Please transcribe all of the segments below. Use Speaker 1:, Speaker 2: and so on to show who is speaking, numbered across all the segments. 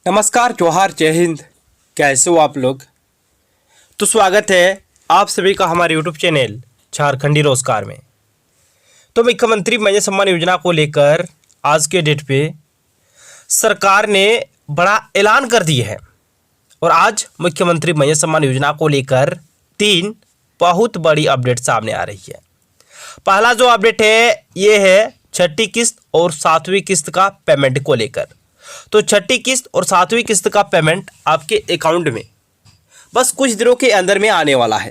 Speaker 1: नमस्कार, जोहार, जय हिंद। कैसे हो आप लोग? तो स्वागत है आप सभी का हमारे यूट्यूब चैनल झारखंडी रोजगार में। तो मुख्यमंत्री मत्स्य सम्मान योजना को लेकर आज के डेट पे सरकार ने बड़ा ऐलान कर दिया है और आज मुख्यमंत्री मत्स्य सम्मान योजना को लेकर 3 बहुत बड़ी अपडेट सामने आ रही है। पहला जो अपडेट है ये है छठी किस्त और 7वीं किस्त का पेमेंट को लेकर। तो छठी किस्त और 7वीं किस्त का पेमेंट आपके अकाउंट में बस कुछ दिनों के अंदर में आने वाला है।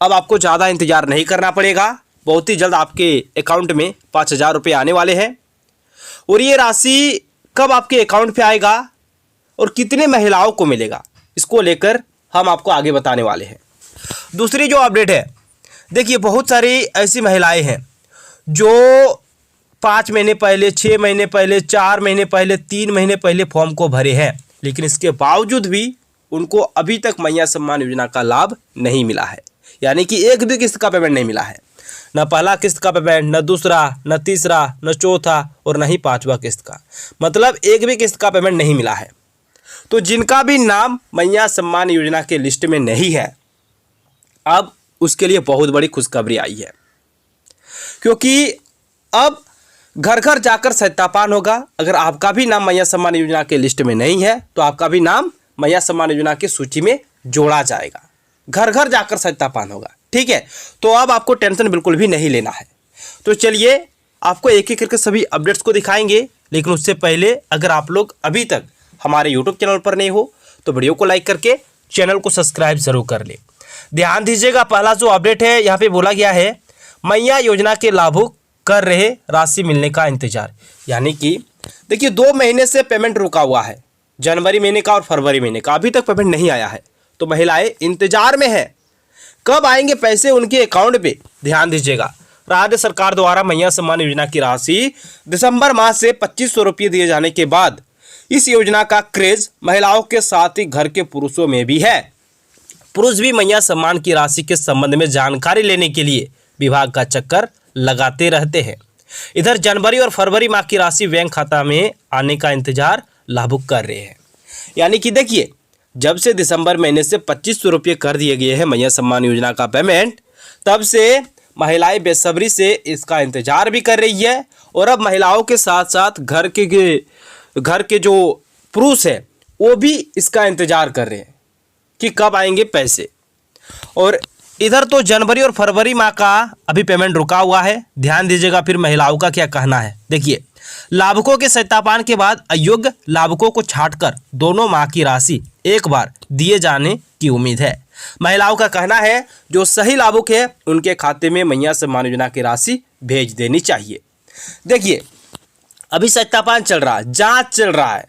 Speaker 1: अब आपको ज़्यादा इंतजार नहीं करना पड़ेगा, बहुत ही जल्द आपके अकाउंट में 5,000 रुपये आने वाले हैं। और ये राशि कब आपके अकाउंट पे आएगा और कितने महिलाओं को मिलेगा, इसको लेकर हम आपको आगे बताने वाले हैं। दूसरी जो अपडेट है, देखिए बहुत सारी ऐसी महिलाएं हैं जो 5 महीने पहले, 6 महीने पहले, 4 महीने पहले, 3 महीने पहले फॉर्म को भरे हैं, लेकिन इसके बावजूद भी उनको अभी तक मत्स्य सम्मान योजना का लाभ नहीं मिला है। यानी कि एक भी किस्त का पेमेंट नहीं मिला है, न पहला किस्त का पेमेंट, न दूसरा, न तीसरा, न चौथा और न ही 5वां किस्त का। मतलब एक भी किस्त का पेमेंट नहीं मिला है। तो जिनका भी नाम मत्स्य सम्मान योजना के लिस्ट में नहीं है, अब उसके लिए बहुत बड़ी खुशखबरी आई है, क्योंकि अब घर घर जाकर सत्यापन होगा। अगर आपका भी नाम मत्स्य सम्मान योजना के लिस्ट में नहीं है तो आपका भी नाम मत्स्य सम्मान योजना की सूची में जोड़ा जाएगा। घर घर जाकर सत्यापन होगा, ठीक है। तो अब आपको टेंशन बिल्कुल भी नहीं लेना है। तो चलिए आपको एक एक करके सभी अपडेट्स को दिखाएंगे, लेकिन उससे पहले अगर आप लोग अभी तक हमारे यूट्यूब चैनल पर नहीं हो तो वीडियो को लाइक करके चैनल को सब्सक्राइब जरूर कर ले। ध्यान दीजिएगा, पहला जो अपडेट है यहाँ पे बोला गया है मत्स्य योजना के लाभुक कर रहे राशि मिलने का इंतजार। यानी कि देखिए 2 महीने से पेमेंट रुका हुआ है, जनवरी महीने का और फरवरी महीने का, अभी तक पेमेंट नहीं आया है। तो महिलाएं इंतजार में है, कब आएंगे पैसे उनके अकाउंट पे। ध्यान दीजिएगा, राज्य सरकार द्वारा मत्स्य सम्मान योजना की राशि दिसंबर माह से 2500 रुपये दिए जाने के बाद इस योजना का क्रेज महिलाओं के साथ ही घर के पुरुषों में भी है। पुरुष भी मत्स्य सम्मान की राशि के संबंध में जानकारी लेने के लिए विभाग का चक्कर लगाते रहते हैं। इधर जनवरी और फरवरी माह की राशि बैंक खाता में आने का इंतजार लाभुक कर रहे हैं। यानी कि देखिए, जब से दिसंबर महीने से 2500 रुपये कर दिए गए हैं मत्स्य सम्मान योजना का पेमेंट, तब से महिलाएं बेसब्री से इसका इंतजार भी कर रही है। और अब महिलाओं के साथ साथ घर के जो पुरुष है वो भी इसका इंतजार कर रहे हैं कि कब आएंगे पैसे। और इधर तो जनवरी और फरवरी माह का अभी पेमेंट रुका हुआ है। ध्यान दीजिएगा फिर महिलाओं का क्या कहना है। देखिए, लाभुकों के सत्यापन के बाद अयोग्य लाभुकों को छांटकर दोनों माह की राशि एक बार दिए जाने की उम्मीद है। महिलाओं का कहना है जो सही लाभुक है उनके खाते में मत्स्य सम्मान योजना की राशि भेज देनी चाहिए। देखिए, अभी सत्यापन चल रहा है, जाँच चल रहा है,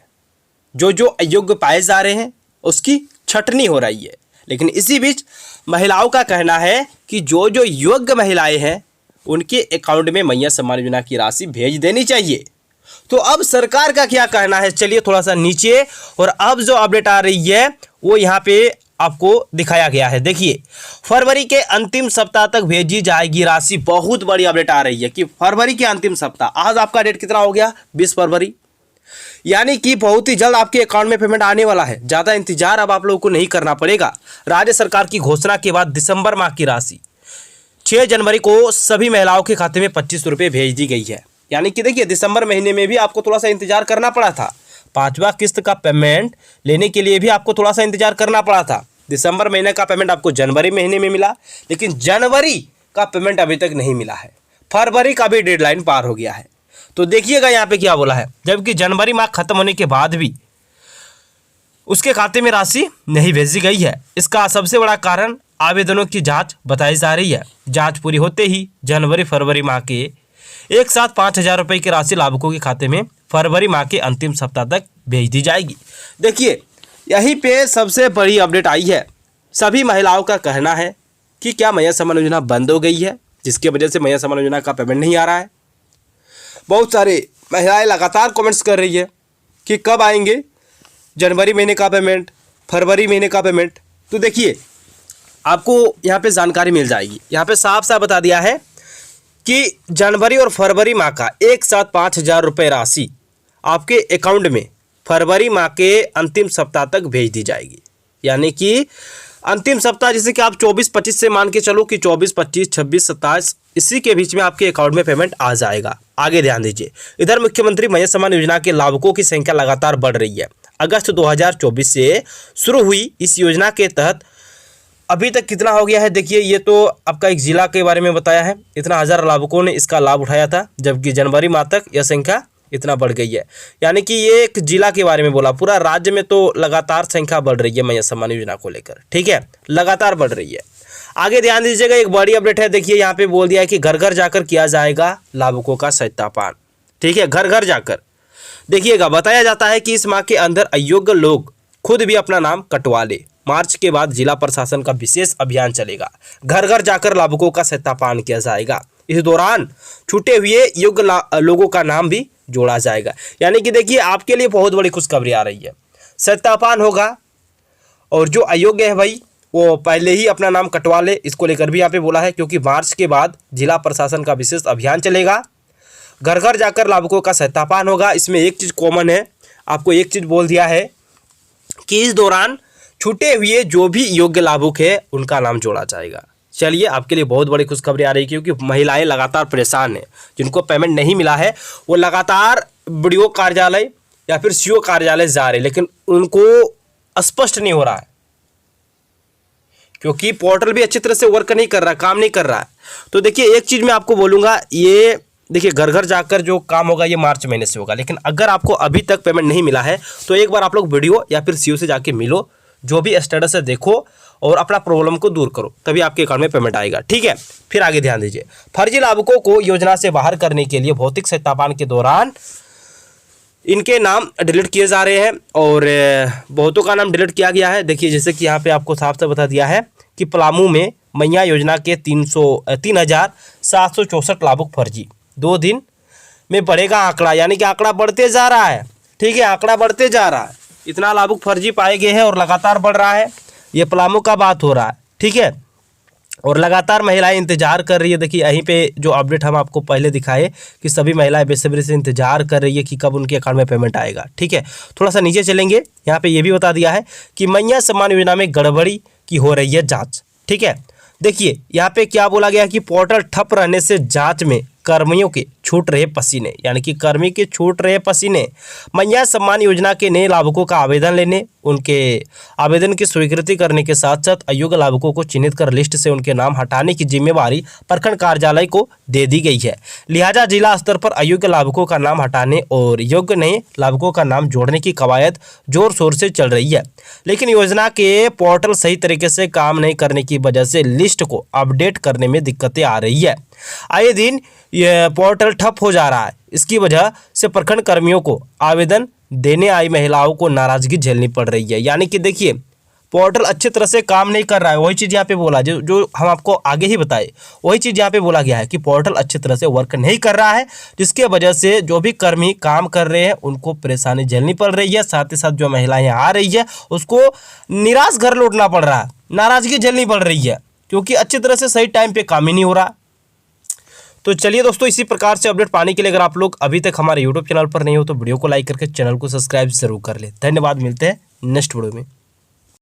Speaker 1: जो अयोग्य पाए जा रहे हैं उसकी छटनी हो रही है। लेकिन इसी बीच महिलाओं का कहना है कि जो योग्य महिलाएं हैं उनके अकाउंट में मत्स्य सम्मान योजना की राशि भेज देनी चाहिए। तो अब सरकार का क्या कहना है, चलिए थोड़ा सा नीचे, और अब जो अपडेट आ रही है वो यहाँ पे आपको दिखाया गया है। देखिए, फरवरी के अंतिम सप्ताह तक भेजी जाएगी राशि। बहुत बड़ी अपडेट आ रही है कि फरवरी के अंतिम सप्ताह, आज आपका डेट कितना हो गया, 20 फरवरी, यानी कि बहुत ही जल्द आपके अकाउंट में पेमेंट आने वाला है। ज़्यादा इंतजार अब आप लोगों को नहीं करना पड़ेगा। राज्य सरकार की घोषणा के बाद दिसंबर माह की राशि 6 जनवरी को सभी महिलाओं के खाते में 2500 रुपये भेज दी गई है। यानी कि देखिए, दिसंबर महीने में भी आपको थोड़ा सा इंतजार करना पड़ा था। 5वां किस्त का पेमेंट लेने के लिए भी आपको थोड़ा सा इंतजार करना पड़ा था। दिसंबर महीने का पेमेंट आपको जनवरी महीने में मिला, लेकिन जनवरी का पेमेंट अभी तक नहीं मिला है। फरवरी का भी डेडलाइन पार हो गया है। तो देखिएगा यहाँ पे क्या बोला है, जबकि जनवरी माह खत्म होने के बाद भी उसके खाते में राशि नहीं भेजी गई है। इसका सबसे बड़ा कारण आवेदनों की जांच बताई जा रही है। जांच पूरी होते ही जनवरी फरवरी माह के एक साथ 5,000 रुपये की राशि लाभुकों के खाते में फरवरी माह के अंतिम सप्ताह तक भेज दी जाएगी। देखिए, यहीं पे सबसे बड़ी अपडेट आई है। सभी महिलाओं का कहना है कि क्या मत्स्य सम्मान योजना बंद हो गई है, जिसकी वजह से मत्स्य सम्मान योजना का पेमेंट नहीं आ रहा है। बहुत सारे महिलाएं लगातार कमेंट्स कर रही है कि कब आएंगे जनवरी महीने का पेमेंट, फरवरी महीने का पेमेंट। तो देखिए, आपको यहाँ पे जानकारी मिल जाएगी। यहाँ पे साफ साफ बता दिया है कि जनवरी और फरवरी माह का एक साथ 5,000 रुपये राशि आपके अकाउंट में फरवरी माह के अंतिम सप्ताह तक भेज दी जाएगी। यानी कि अंतिम सप्ताह जैसे कि आप 24-25 से मान के चलो कि 24-25, 26-27 इसी के बीच में आपके अकाउंट में पेमेंट आ जाएगा। आगे ध्यान दीजिए, इधर मुख्यमंत्री मत्स्य सम्मान योजना के लाभुकों की संख्या लगातार बढ़ रही है। अगस्त 2024 से शुरू हुई इस योजना के तहत अभी तक कितना हो गया है देखिए, ये तो आपका एक जिला के बारे में बताया है, इतना 1000 लाभुकों ने इसका लाभ उठाया था, जबकि जनवरी माह तक यह संख्या इतना बढ़ गई है। यानी कि ये एक जिला के बारे में बोला, पूरा राज्य में तो लगातार संख्या बढ़ रही है मत्स्य सम्मान योजना को लेकर, ठीक है, लगातार बढ़ रही है। आगे ध्यान दीजिएगा, एक बड़ी अपडेट है, देखिए यहाँ पे बोल दिया है कि घर घर जाकर किया जाएगा लाभुकों का सत्यापन, ठीक है, घर घर जाकर। देखिएगा, बताया जाता है कि इस माह के अंदर अयोग्य लोग खुद भी अपना नाम कटवा ले। मार्च के बाद जिला प्रशासन का विशेष अभियान चलेगा, घर घर जाकर लाभुकों का सत्यापन किया जाएगा। इस दौरान छूटे हुए योग्य लोगों का नाम भी जोड़ा जाएगा। यानी कि देखिए, आपके लिए बहुत बड़ी खुशखबरी आ रही है, सत्यापन होगा और जो अयोग्य है भाई वो पहले ही अपना नाम कटवा ले, इसको लेकर भी यहाँ पे बोला है, क्योंकि मार्च के बाद जिला प्रशासन का विशेष अभियान चलेगा, घर घर जाकर लाभुकों का सत्यापन होगा। इसमें एक चीज़ कॉमन है, आपको एक चीज़ बोल दिया है कि इस दौरान छूटे हुए जो भी योग्य लाभुक है उनका नाम जोड़ा जाएगा। चलिए, आपके लिए बहुत बड़ी खुशखबरी आ रही है, क्योंकि महिलाएं लगातार परेशान हैं, जिनको पेमेंट नहीं मिला है वो लगातार बीडीओ कार्यालय या फिर सीओ कार्यालय जा रहे, लेकिन उनको स्पष्ट नहीं हो रहा है, क्योंकि पोर्टल भी अच्छी तरह से वर्क नहीं कर रहा, काम नहीं कर रहा है। तो देखिए, एक चीज़ मैं आपको बोलूँगा, ये देखिए घर घर जाकर जो काम होगा ये मार्च महीने से होगा, लेकिन अगर आपको अभी तक पेमेंट नहीं मिला है तो एक बार आप लोग वीडियो या फिर सीओ से जाके मिलो, जो भी स्टेटस है देखो और अपना प्रॉब्लम को दूर करो, तभी आपके अकाउंट में पेमेंट आएगा, ठीक है। फिर आगे ध्यान दीजिए, फर्जी लाभुकों को योजना से बाहर करने के लिए भौतिक सत्यापन के दौरान इनके नाम डिलीट किए जा रहे हैं और बहुतों का नाम डिलीट किया गया है। देखिए, जैसे कि यहाँ पे आपको साफ से बता दिया है कि पलामू में मैया योजना के 3,764 लाभुक फर्जी, 2 दिन में बढ़ेगा आंकड़ा, यानी कि आंकड़ा बढ़ते जा रहा है, ठीक है, आंकड़ा बढ़ते जा रहा है, इतना लाभुक फर्जी पाए गए हैं और लगातार बढ़ रहा है। ये पलामू का बात हो रहा है, ठीक है, और लगातार महिलाएं इंतजार कर रही है। देखिए, यहीं पे जो अपडेट हम आपको पहले दिखाए कि सभी महिलाएं बेसब्री से इंतजार कर रही है कि कब उनके अकाउंट में पेमेंट आएगा, ठीक है। थोड़ा सा नीचे चलेंगे, यहाँ पे ये भी बता दिया है कि मत्स्य सम्मान योजना में गड़बड़ी की हो रही है जांच, ठीक है। देखिए, यहाँ पे क्या बोला गया कि पोर्टल ठप रहने से जांच में कर्मियों के छूट रहे पसीने, यानी कि कर्मी के छूट रहे पसीने। मत्स्य सम्मान योजना के नए लाभुकों का आवेदन लेने, उनके आवेदन की स्वीकृति करने के साथ साथ अयोग्य लाभुकों को चिन्हित कर लिस्ट से उनके नाम हटाने की जिम्मेवारी प्रखंड कार्यालय को दे दी गई है। लिहाजा जिला स्तर पर अयोग्य लाभुकों का नाम हटाने और योग्य नए लाभुकों का नाम जोड़ने की कवायद जोर शोर से चल रही है, लेकिन योजना के पोर्टल सही तरीके से काम नहीं करने की वजह से लिस्ट को अपडेट करने में दिक्कतें आ रही है। आए दिन यह पोर्टल ठप हो जा रहा है, इसकी वजह से प्रखंड कर्मियों को आवेदन देने आई महिलाओं को नाराजगी झेलनी पड़ रही है। यानी कि देखिए, पोर्टल अच्छी तरह से काम नहीं कर रहा है, वही चीज़ यहाँ पे बोला जो हम आपको आगे ही बताए, वही चीज़ यहाँ पे बोला गया है कि पोर्टल अच्छी तरह से वर्क नहीं कर रहा है, जिसके वजह से जो भी कर्मी काम कर रहे हैं उनको परेशानी झेलनी पड़ रही है। साथ ही साथ जो महिलाएं आ रही है उसको निराश घर लौटना पड़ रहा है, नाराजगी झेलनी पड़ रही है, क्योंकि अच्छी तरह से सही टाइम पे काम ही नहीं हो रहा। तो चलिए दोस्तों, इसी प्रकार से अपडेट पाने के लिए अगर आप लोग अभी तक हमारे यूट्यूब चैनल पर नहीं हो तो वीडियो को लाइक करके चैनल को सब्सक्राइब जरूर कर ले। धन्यवाद, मिलते हैं नेक्स्ट वीडियो में।